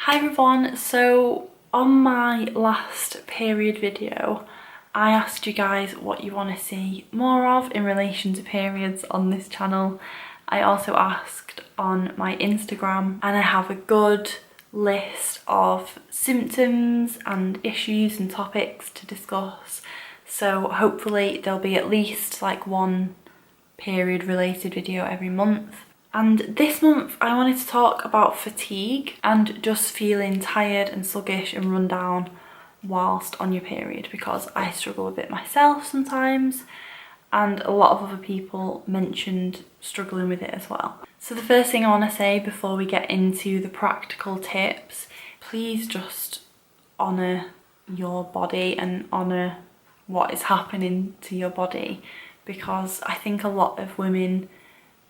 Hi everyone, so on my last period video I asked you guys what you want to see more of in relation to periods on this channel. I also asked on my Instagram and I have a good list of symptoms and issues and topics to discuss, so hopefully there'll be at least like one period related video every month. And this month I wanted to talk about fatigue and just feeling tired and sluggish and run down whilst on your period, because I struggle with it myself sometimes and a lot of other people mentioned struggling with it as well. So the first thing I want to say before we get into the practical tips, please just honour your body and honour what is happening to your body, because I think a lot of women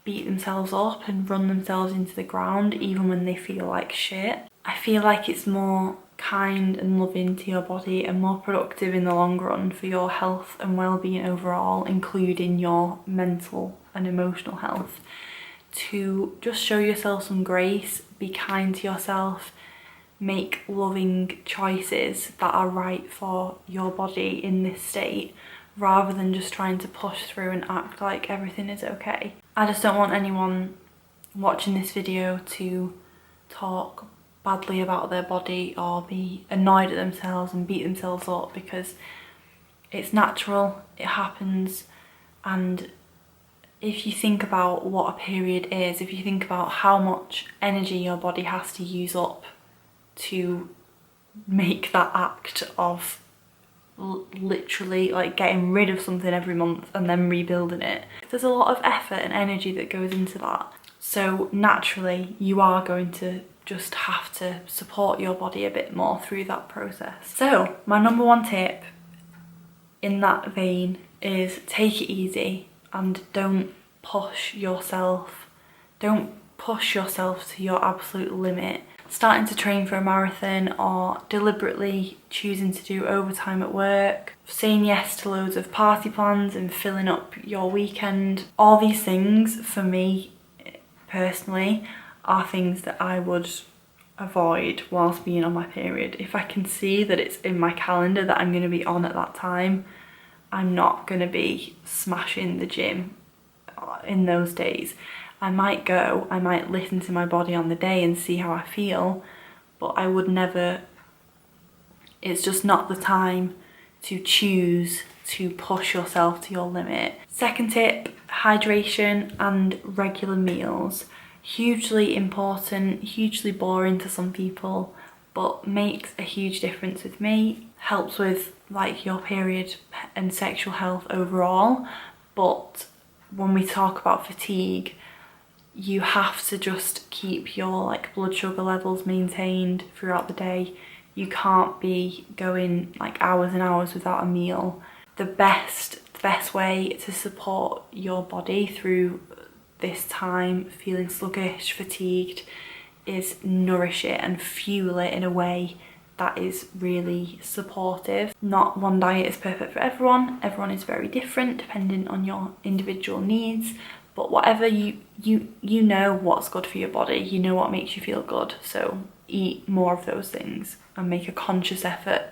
beat themselves up and run themselves into the ground even when they feel like shit. I feel like it's more kind and loving to your body and more productive in the long run for your health and well-being overall, including your mental and emotional health, to just show yourself some grace, be kind to yourself, make loving choices that are right for your body in this state, rather than just trying to push through and act like everything is okay. I just don't want anyone watching this video to talk badly about their body or be annoyed at themselves and beat themselves up, because it's natural, it happens. And if you think about what a period is, if you think about how much energy your body has to use up to make that act of literally like getting rid of something every month and then rebuilding it, there's a lot of effort and energy that goes into that. So naturally you are going to just have to support your body a bit more through that process. So my number one tip in that vein is take it easy and don't push yourself. Don't push yourself to your absolute limit. Starting to train for a marathon or deliberately choosing to do overtime at work, saying yes to loads of party plans and filling up your weekend. All these things, for me personally, are things that I would avoid whilst being on my period. If I can see that it's in my calendar that I'm going to be on at that time, I'm not going to be smashing the gym in those days. I might go, I might listen to my body on the day and see how I feel, but I would never, it's just not the time to choose to push yourself to your limit. Second tip, hydration and regular meals. Hugely important, hugely boring to some people, but makes a huge difference with me. Helps with like your period and sexual health overall, but when we talk about fatigue, you have to just keep your like blood sugar levels maintained throughout the day. You can't be going like hours and hours without a meal. The best way to support your body through this time, feeling sluggish, fatigued, is nourish it and fuel it in a way that is really supportive. Not one diet is perfect for everyone. Everyone is very different depending on your individual needs. But whatever you know what's good for your body, you know what makes you feel good, so eat more of those things and make a conscious effort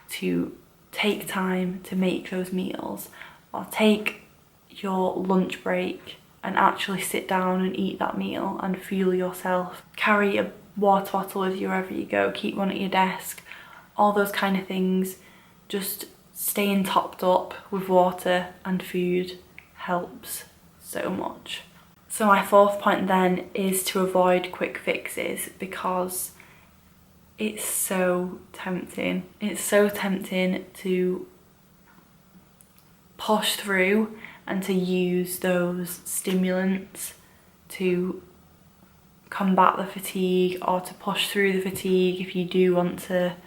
to take time to make those meals, or take your lunch break and actually sit down and eat that meal and fuel yourself. Carry a water bottle with you wherever you go, keep one at your desk, all those kind of things. Just staying topped up with water and food helps so much. So my fourth point then is to avoid quick fixes, because it's so tempting. It's so tempting to push through and to use those stimulants to combat the fatigue or to push through the fatigue if you do want to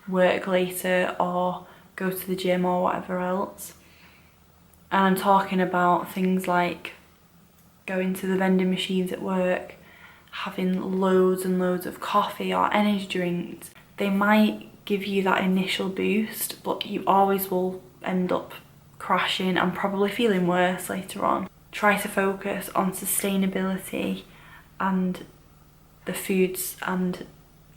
work later or go to the gym or whatever else. And I'm talking about things like going to the vending machines at work, having loads and loads of coffee or energy drinks. They might give you that initial boost, but you always will end up crashing and probably feeling worse later on. Try to focus on sustainability and the foods and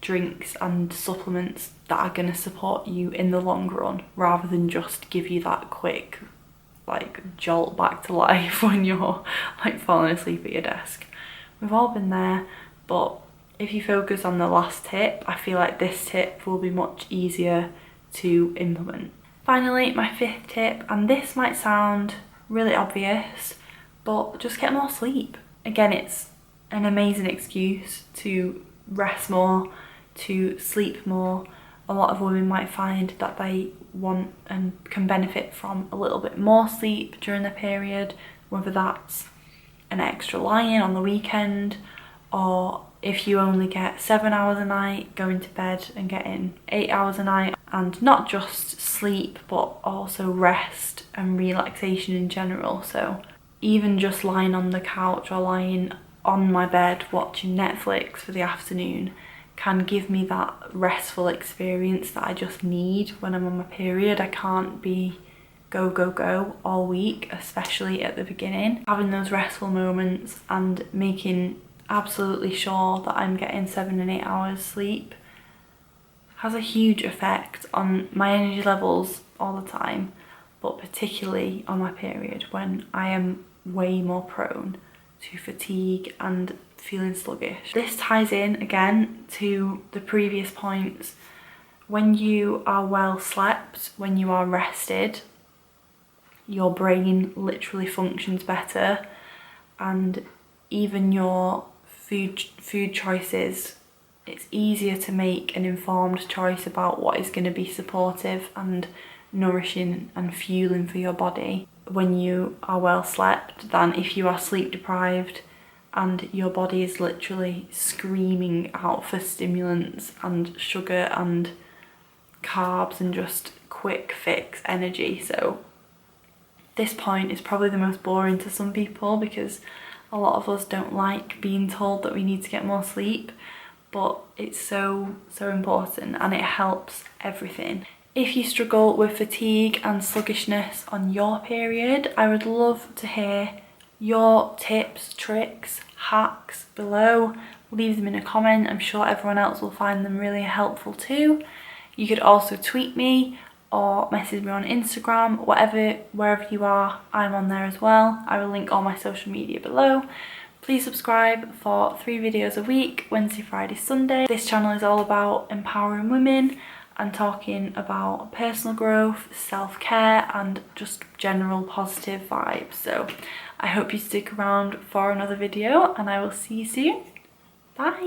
drinks and supplements that are going to support you in the long run, rather than just give you that quick like jolt back to life when you're like falling asleep at your desk. We've all been there, but if you focus on the last tip, I feel like this tip will be much easier to implement. Finally, my 5th tip, and this might sound really obvious, but just get more sleep. Again, it's an amazing excuse to rest more, to sleep more. A lot of women might find that they want and can benefit from a little bit more sleep during the period, whether that's an extra lie-in on the weekend, or if you only get 7 hours a night, going to bed and getting 8 hours a night. And not just sleep, but also rest and relaxation in general. So even just lying on the couch or lying on my bed watching Netflix for the afternoon can give me that restful experience that I just need when I'm on my period. I can't be go, go, go all week, especially at the beginning. Having those restful moments and making absolutely sure that I'm getting 7 and 8 hours sleep has a huge effect on my energy levels all the time, but particularly on my period, when I am way more prone to fatigue and feeling sluggish. This ties in again to the previous points. When you are well slept, when you are rested, your brain literally functions better, and even your food choices, it's easier to make an informed choice about what is going to be supportive and nourishing and fueling for your body when you are well slept, than if you are sleep deprived and your body is literally screaming out for stimulants and sugar and carbs and just quick fix energy. So this point is probably the most boring to some people, because a lot of us don't like being told that we need to get more sleep, but it's so important, and it helps everything. If you struggle with fatigue and sluggishness on your period, I would love to hear your tips, tricks, hacks below. Leave them in a comment. I'm sure everyone else will find them really helpful too. You could also tweet me or message me on Instagram, wherever you are, I'm on there as well. I will link all my social media below. Please subscribe for 3 videos a week, Wednesday, Friday, Sunday. This channel is all about empowering women and talking about personal growth, self-care, and just general positive vibes. So I hope you stick around for another video, and I will see you soon. Bye.